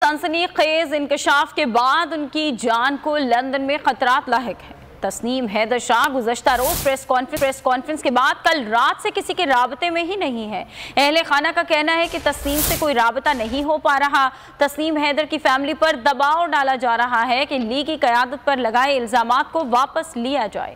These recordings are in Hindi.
सनसनीखेज इंकशाफ के बाद उनकी जान को लंदन में खतरात लाहिक है। तस्नीम हैदर शाह गुज़श्ता रोज प्रेस कॉन्फ्रेंस के बाद कल रात से किसी के राबते में ही नहीं है। अहले खाना का कहना है कि तस्नीम से कोई राबता नहीं हो पा रहा। तस्नीम हैदर की फैमिली पर दबाव डाला जा रहा है कि ली की क़यादत पर लगाए इल्ज़ामात को वापस लिया जाए।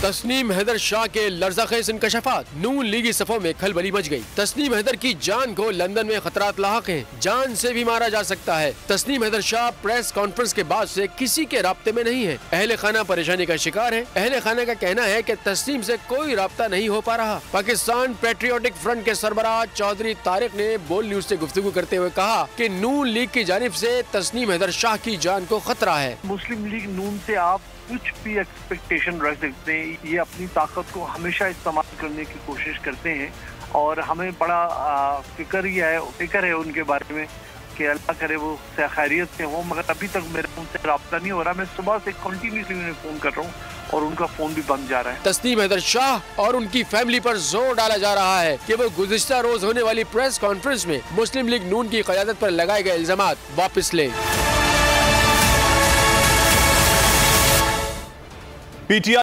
तस्नीम हैदर शाह के लर्ज़ाखेज़ इंकशाफात, नून लीगी सफ़ों में खलबली मच गई। तस्नीम हैदर की जान को लंदन में खतरात लाहक हैं, जान से भी मारा जा सकता है। तस्नीम हैदर शाह प्रेस कॉन्फ्रेंस के बाद से किसी के राब्ते में नहीं है। अहले खाना परेशानी का शिकार है। अहले खाना का कहना है कि तस्नीम से कोई राब्ता नहीं हो पा रहा। पाकिस्तान पैट्रियोटिक फ्रंट के सरबराह चौधरी तारिक ने बोल न्यूज से गुफ्तगू करते हुए कहा कि नून लीग की जानिब से तस्नीम हैदर शाह की जान को खतरा है। मुस्लिम लीग नून से आप कुछ भी एक्सपेक्टेशन रख सकते हैं। ये अपनी ताकत को हमेशा इस्तेमाल करने की कोशिश करते हैं और हमें बड़ा फिक्र है उनके बारे में कि अल्लाह करे वो खैरियत से हो, मगर अभी तक मेरा उनसे रब्ता नहीं हो रहा। मैं सुबह से कंटिन्यूसली उन्हें फ़ोन कर रहा हूँ और उनका फ़ोन भी बंद जा रहा है। तस्नीम हैदर शाह और उनकी फैमिली पर जोर डाला जा रहा है कि वो गुज़िश्ता रोज होने वाली प्रेस कॉन्फ्रेंस में मुस्लिम लीग नून की क़यादत पर लगाए गए इल्ज़ामात वापस लें।